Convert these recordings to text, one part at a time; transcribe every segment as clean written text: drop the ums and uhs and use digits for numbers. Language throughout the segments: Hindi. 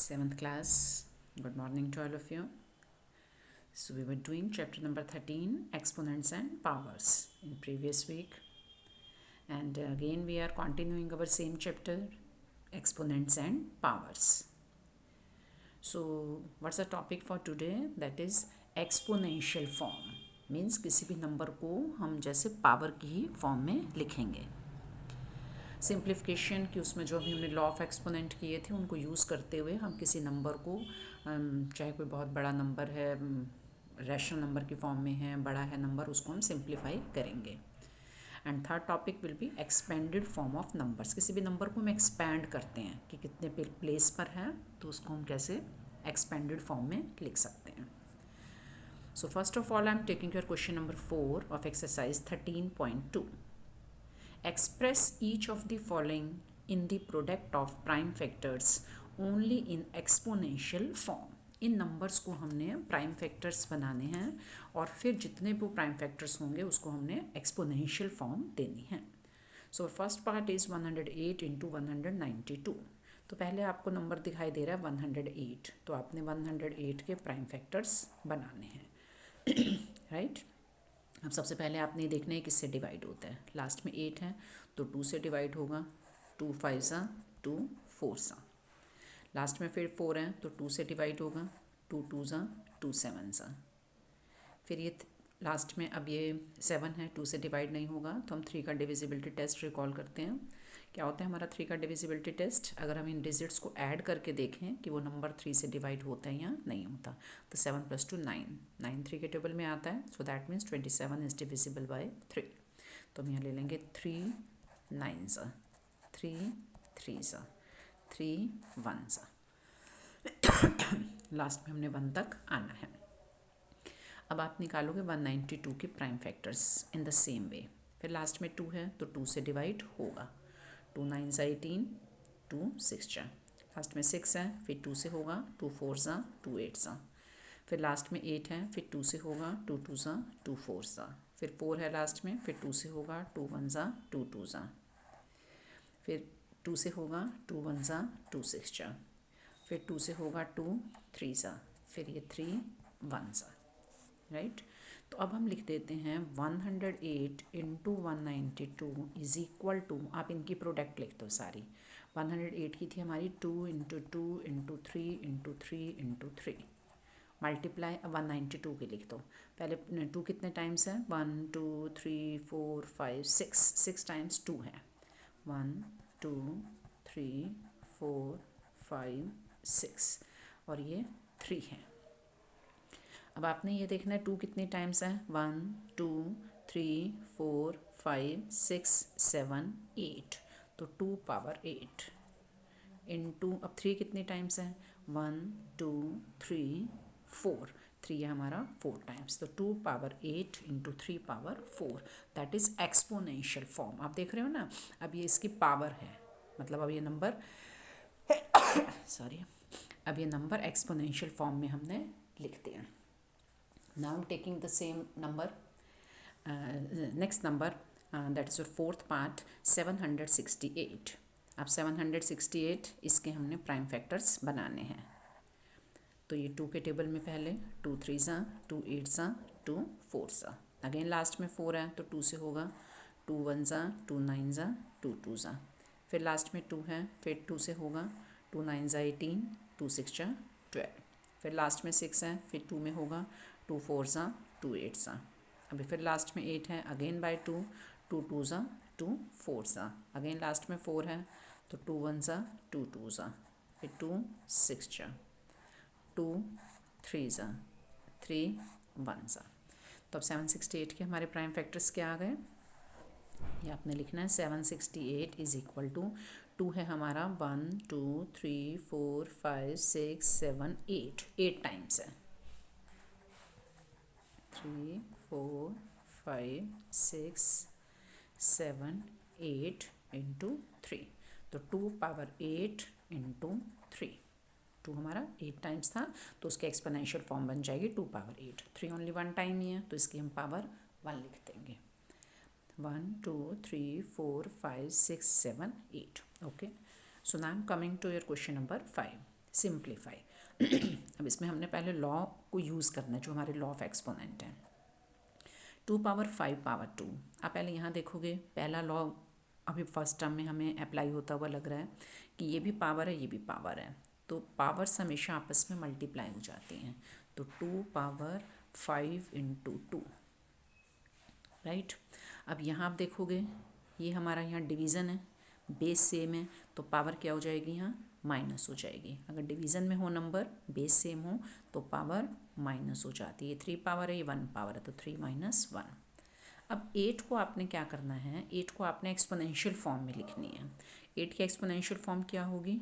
Seventh class, good morning to all of you. So we were doing chapter number 13, exponents and powers, in previous week, and again we are continuing our same chapter, exponents and powers. So what's the topic for today? That is exponential form. Means किसी भी नंबर को हम जैसे पावर की ही फॉर्म में लिखेंगे. सिंप्लीफिकेशन कि उसमें जो भी हमने लॉ ऑफ एक्सपोनेंट किए थे उनको यूज़ करते हुए हम किसी नंबर को, चाहे कोई बहुत बड़ा नंबर है, रैशनल नंबर की फॉर्म में है, बड़ा है नंबर, उसको हम सिंप्लीफाई करेंगे. And third topic will be expanded form of numbers. किसी भी नंबर को हम एक्सपैंड करते हैं कि कितने प्लेस पर है, तो उसको हम कैसे एक्सपेंडेड फॉर्म में लिख सकते हैं. So first of all I am taking your question number 4 of exercise 13.2. Express each of the following in the product of prime factors only in exponential form. In numbers को हमने प्राइम फैक्टर्स बनाने हैं और फिर जितने भी प्राइम फैक्टर्स होंगे उसको हमने एक्सपोनेंशियल फॉर्म देनी है. So first part is 108 into 192. तो पहले आपको नंबर दिखाई दे रहा है 108, तो आपने 108 के प्राइम फैक्टर्स बनाने हैं. राइट. अब सबसे पहले आपने ये देखना है किससे डिवाइड होता है. लास्ट में 8 है तो 2 से डिवाइड होगा. 2 5 सा 2 4 सा. लास्ट में फिर 4 है तो 2 से डिवाइड होगा. 2 2 सा 2 7 सा. फिर ये लास्ट में अब ये 7 है, 2 से डिवाइड नहीं होगा, तो हम 3 का डिविजिबिलिटी टेस्ट रिकॉल करते हैं. क्या होता है हमारा 3 का डिविजिबिलिटी टेस्ट? अगर हम इन डिजिट्स को ऐड करके देखें कि वो नंबर 3 से डिवाइड होता है या नहीं होता, तो 7 + 2 9. 9 3 के टेबल में आता है, so that means 27 is divisible by 3. तो हम यहाँ ले लेंगे 3 9 सा, 3 3 सा, 3 1 सा. लास्ट में हमने 1 तक आना है. अब आप निकालोगे 192 के prime factors in the same way. फिर लास्ट में 2 है तो 2 से डिवाइड होगा. 2 9 सा 18, 2 6 सा. लास्ट में 6 है, फिर 2 से होगा. 2 4 सा 2 8 सा. फिर लास्ट में 8 है, फिर 2 से होगा. 2 2 सा 2 4 सा. फिर 4 है लास्ट में, फिर 2 से होगा. 2 1 सा 2 2 सा. फिर 2 से होगा. 2 1 सा 2 6 सा. फिर 2 से होगा 2 3 सा. फिर ये 3 1 सा. राइट. तो अब हम लिख देते हैं 108 इंटू 192 इज इक्वल टू, आप इनकी प्रोडक्ट लिख दो सारी. 108 की थी हमारी 2 into 2 into 3 into 3 into 3 multiply 192 की लिख दो. पहले 2 कितने टाइम्स है? 1 2 3 4 5 6. 6 टाइम्स 2 है. 1 2 3 4 5 6 और ये 3 है. अब आपने ये देखना है 2 कितने टाइम्स है? 1 2 3 4 5 6 7 8. तो 2 पावर 8 इंटू, अब 3 कितने टाइम्स है? 1 2 3 4. 3 है हमारा 4 टाइम्स. तो 2 power 8 into 3 power 4. That is exponential form. आप देख रहे हो ना, अब ये इसकी पावर है, मतलब अब ये नंबर सॉरी, अब ये नंबर एक्सपोनेंशियल फॉर्म में हमने लिख दिया. Now I'm taking the same number, next number, that is your fourth part, 768. अब 768 इसके हमने प्राइम फैक्टर्स बनाने हैं. तो ये 2 के टेबल में पहले 2 3 सा 2 8 सा 2 4 सा. अगेन लास्ट में 4 है तो 2 से होगा. 2 1 सा 2 9 सा 2 2 सा. फिर लास्ट में 2 है, फिर 2 से होगा. 2 9 सा 18, 2 6 सा 12. फिर लास्ट में 6 है, फिर 2 में होगा. 2 4 सा 2 8 सा. अभी फिर लास्ट में 8 है, अगेन बाय 2. 2 2 सा 2 4 सा. अगेन लास्ट में 4 है तो 2 1 सा 2 2 सा. फिर 2 6 सा 2 3 सा 3 1 सा. तो अब 768 के हमारे प्राइम फैक्टर्स क्या आ गए? ये आपने लिखना है 768 इज इक्वल टू 2 है हमारा 1 2 3 4 5 6 7 8. 8 टाइम्स है. 3 4 5 6 7 8 इंटू 3. तो 2 पावर 8 इंटू 3. 2 हमारा 8 टाइम्स था तो उसके एक्सपोनेंशियल फॉर्म बन जाएगी 2 पावर 8. 3 ओनली 1 टाइम ही है तो इसकी हम पावर 1 लिख देंगे. 1 2 3 4 5 6 7 8. Okay. So now I am coming to your question number 5. Simplify. अब इसमें हमने पहले लॉ को यूज़ करना है जो हमारे लॉ ऑफ एक्सपोनेंट है। 2 पावर 5 पावर 2। आप पहले यहाँ देखोगे पहला लॉ अभी फर्स्ट टर्म में हमें अप्लाई होता हुआ लग रहा है कि ये भी पावर है ये भी पावर है, तो पावर्स हमेशा आपस में मल्टीप्लाई हो जाती हैं। तो 2 पावर 5 इंटू 2, राइट। अब यहाँ आप देखोगे ये हमारा यहाँ डिवीज़न है, बेस सेम है, तो पावर क्या हो जाएगी यहाँ माइनस हो जाएगी। अगर डिवीज़न में हो नंबर बेस सेम हो तो पावर माइनस हो जाती है। ये 3 पावर है ये 1 पावर है, तो 3 माइनस 1। अब 8 को आपने क्या करना है, 8 को आपने एक्सपोनेंशियल फॉर्म में लिखनी है। 8 की एक्सपोनेंशियल फॉर्म क्या होगी,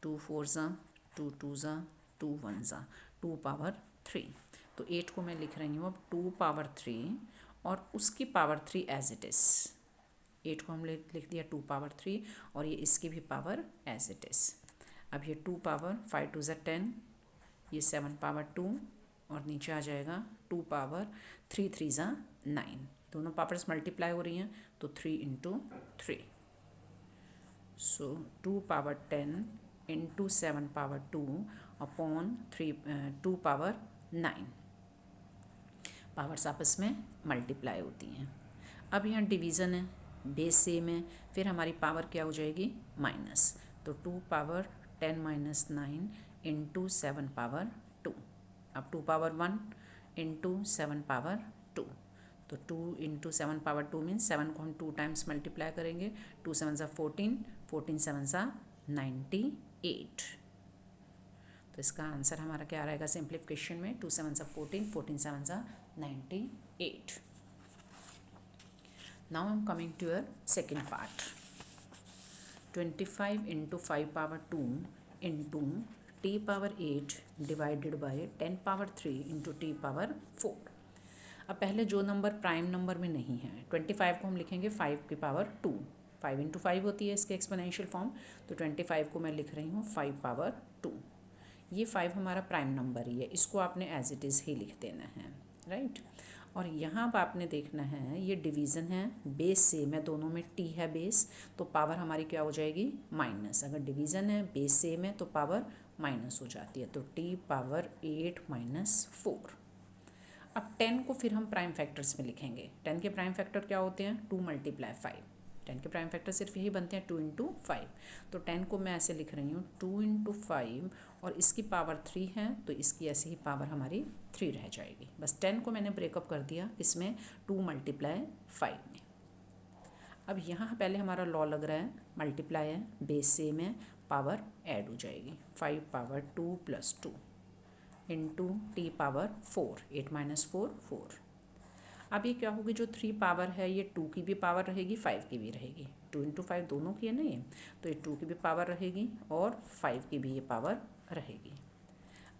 2 4 ज़ा 2 2 ज़ा 2 1 ज़ा 2 पावर 3। तो 8 को मैं लिख रही हूँ अब 2 पावर 3 और उसकी पावर 3 एज इट इज़। 8 को हम लिख दिया 2 पावर 3 और ये इसकी भी पावर एज इट इज़। अब ये 2 पावर 5 2 ज़ा 10, ये 7 पावर 2 और नीचे आ जाएगा 2 पावर 3 3 ज़ा 9। दोनों पावर्स मल्टीप्लाई हो रही हैं तो 3 इंटू 3। सो 2 power 10 into 7 power 2 upon 2 power 9। Powers आपस में मल्टीप्लाई होती हैं। अब यहाँ डिवीज़न है, बेस सेम है, फिर हमारी पावर क्या हो जाएगी माइनस। तो 2 पावर 10 माइनस 9 इंटू 7 पावर 2। अब 2 पावर 1 इंटू 7 पावर 2, तो 2 इंटू 7 पावर 2 मीन्स 7 को हम 2 टाइम्स मल्टीप्लाई करेंगे। 2 7 ज़ा 14, 14 7 ज़ा 98। तो इसका आंसर हमारा क्या रहेगा सिंप्लीफिकेशन में, 2 7 ज़ा 14, 14 7 ज़ा 98। Now I am coming to your second part. 25 into 5 power 2 into t power 8 divided by 10 power 3 into t power 4. अब पहले जो नंबर प्राइम नंबर में नहीं है, 25 को हम लिखेंगे 5 की पावर 2। 5 इंटू 5 होती है इसके एक्सपोनेंशियल फॉर्म, तो 25 को मैं लिख रही हूँ 5 पावर 2। ये 5 हमारा प्राइम नंबर ही है, इसको आपने एज इट इज़ ही लिख देना है, राइट। और यहाँ पर आपने देखना है ये डिवीज़न है, बेस सेम है, दोनों में टी है बेस, तो पावर हमारी क्या हो जाएगी माइनस। अगर डिवीज़न है बेस सेम है तो पावर माइनस हो जाती है, तो टी पावर 8 माइनस 4। अब 10 को फिर हम प्राइम फैक्टर्स में लिखेंगे। 10 के प्राइम फैक्टर क्या होते हैं 2 मल्टीप्लाई 5। 10 के प्राइम फैक्टर सिर्फ यही बनते हैं 2 इंटू 5। तो 10 को मैं ऐसे लिख रही हूँ 2 इंटू 5 और इसकी पावर 3 है तो इसकी ऐसे ही पावर हमारी 3 रह जाएगी। बस 10 को मैंने ब्रेकअप कर दिया इसमें 2 मल्टीप्लाई 5 में। अब यहाँ पहले हमारा लॉ लग रहा है, मल्टीप्लाई है, बेस सेम है, पावर ऐड हो जाएगी। 5 power 2 plus 2 into T power 4, 8 minus 4 4। अब ये क्या होगी, जो 3 पावर है ये 2 की भी पावर रहेगी 5 की भी रहेगी। 2 इंटू 5 दोनों की है ना ये, तो ये 2 की भी पावर रहेगी और 5 की भी ये पावर रहेगी।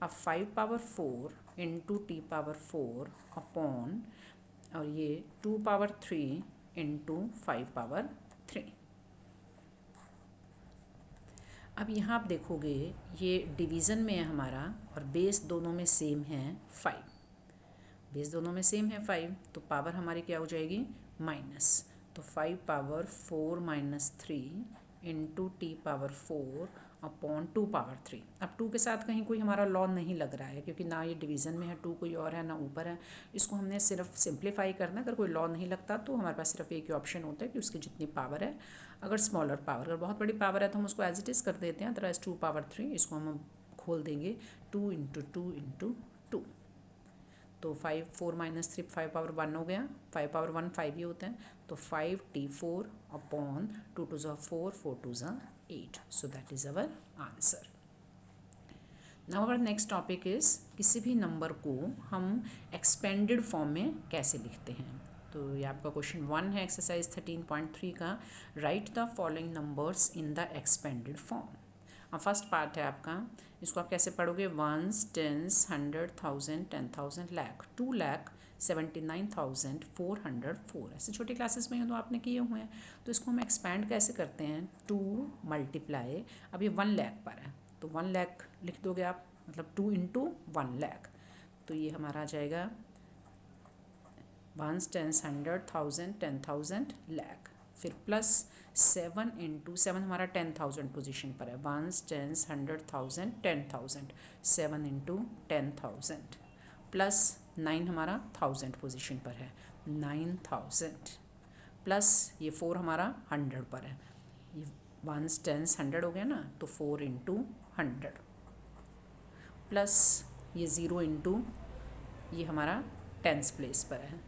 अब 5 power 4 into T power 4 upon और ये 2 पावर 3 इंटू 5 पावर 3। अब यहाँ आप देखोगे ये डिवीज़न में है हमारा और बेस दोनों में सेम है 5। बेस दोनों में सेम है 5, तो पावर हमारी क्या हो जाएगी माइनस। तो 5 power 4 minus 3 into T power 4 upon 2 power 3। अब 2 के साथ कहीं कोई हमारा लॉ नहीं लग रहा है क्योंकि ना ये डिवीज़न में है, 2 कोई और है ना ऊपर है। इसको हमने सिर्फ सिंप्लीफाई करना है। अगर कोई लॉ नहीं लगता तो हमारे पास सिर्फ एक ही ऑप्शन होता है कि उसकी जितनी पावर है, अगर स्मॉलर पावर, अगर बहुत बड़ी पावर है तो हम उसको एज इट इज़ कर देते हैं, अदरवाइज 2 पावर 3 इसको हम खोल देंगे 2 इंटू 2 इंटू 2। तो 5 4 माइनस 3 5 पावर 1 हो गया, 5 पावर 1 5 ही होता है, तो 5t4 अपॉन 2 2 ज़ा 4 4 2 ज़ा 8। So that is our answer. Now our next topic is किसी भी नंबर को हम एक्सपेंडेड फॉर्म में कैसे लिखते हैं। तो ये आपका क्वेश्चन 1 है एक्सरसाइज 13.3 का, right the following numbers in the expanded form. First part है आपका, इसको आप कैसे पढ़ोगे, 1s 10s 100 1000 10,000 लाख 2,79,404। ऐसे छोटी क्लासेस में तो आपने किए हुए हैं। तो इसको हम एक्सपैंड कैसे करते हैं, 2 मल्टीप्लाई, अब ये 1 लाख पर है तो 1 लाख लिख दोगे आप, मतलब 2 इंटू 1 लाख, तो ये हमारा आ जाएगा 1s 10s 100 1000 10,000 लाख फिर प्लस 7 इंटू 7 हमारा 10,000 पोजीशन पर है, 1s 10s 100,000 10,000, 7 इंटू 10,000 प्लस 9 हमारा 1000 पोजीशन पर है, 9,000 प्लस ये 4 हमारा 100 पर है, ये 1s 10s 100 हो गया ना, तो 4 इंटू 100 प्लस ये 0 इंटू ये हमारा 10s प्लेस पर है,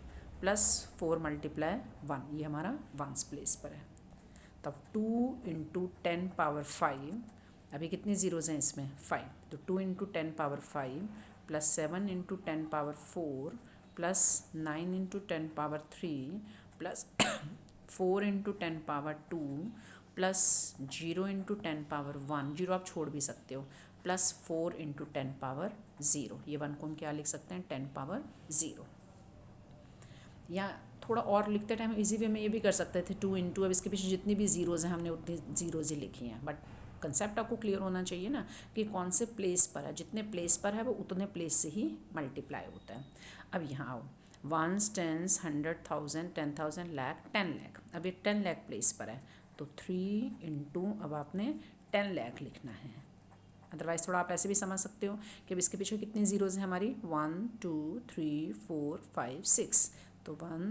प्लस 4 मल्टीप्लाई 1 ये हमारा 1s प्लेस पर है। तब 2 इंटू 10 पावर 5, अभी कितनी ज़ीरोज़ हैं इसमें 5, तो 2 into 10 power 5 plus 7 into 10 power 4 plus 9 into 10 power 3 plus 4 into 10 power 2 plus 0 into 10 power 1, zero आप छोड़ भी सकते हो, प्लस 4 इंटू 10 पावर 0, ये 1 को हम क्या लिख सकते हैं 10 पावर 0। या थोड़ा और लिखते टाइम इजी वे में ये भी कर सकते थे 2 इंटू, अब इसके पीछे जितनी भी ज़ीरोज़ हैं हमने उतनी ज़ीरोज़ ही लिखी हैं, बट कंसेप्ट आपको क्लियर होना चाहिए ना कि कौन से प्लेस पर है, जितने प्लेस पर है वो उतने प्लेस से ही मल्टीप्लाई होता है। अब यहाँ आओ, 1s 10s 100,000 10,000 लाख 10 लाख, अब ये 10 लाख प्लेस पर है तो 3 इंटू, अब आपने 10 लाख लिखना है। अदरवाइज़ थोड़ा आप ऐसे भी समझ सकते हो कि अब इसके पीछे कितनी ज़ीरोज़ हैं हमारी 1 2 3 4 5 6, तो 1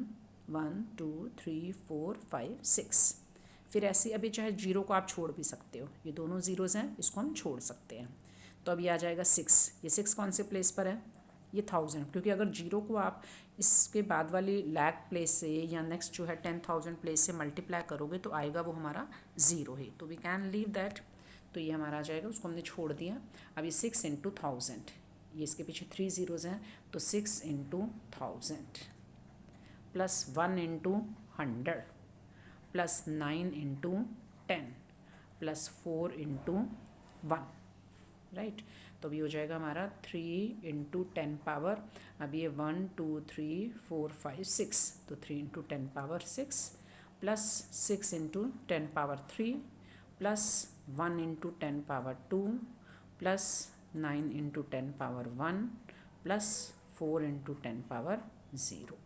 1 2 3 4 5 6, फिर ऐसे अभी चाहे जीरो को आप छोड़ भी सकते हो, ये दोनों ज़ीरोज़ हैं इसको हम छोड़ सकते हैं, तो अब ये आ जाएगा 6, ये 6 कौन से प्लेस पर है, ये 1000, क्योंकि अगर जीरो को आप इसके बाद वाली लाख प्लेस से या नेक्स्ट जो है 10,000 प्लेस से मल्टीप्लाई करोगे तो आएगा वो हमारा ज़ीरो ही, तो वी कैन लीव दैट, तो ये हमारा आ जाएगा, उसको हमने छोड़ दिया। अब ये 6 इंटू 1000, ये इसके पीछे 3 ज़ीरोज़ हैं तो 6 into 1000 plus 1 into 100 plus 9 into 10 plus 4 into 1, right. तो अभी हो जाएगा हमारा 3 इंटू 10 पावर, अब ये 1 2 3 4 5 6, तो 3 into 10 power 6 plus 6 into 10 power 3 plus 1 into 10 power 2 plus 9 into 10 power 1 plus 4 into 10 power 0,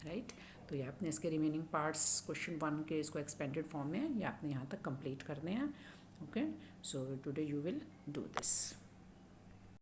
right. तो ये आपने इसके रिमेनिंग पार्ट्स क्वेश्चन 1 के इसको एक्सपेंडेड फॉर्म में ये आपने यहाँ तक कंप्लीट करने हैं। Okay, so today you will do this.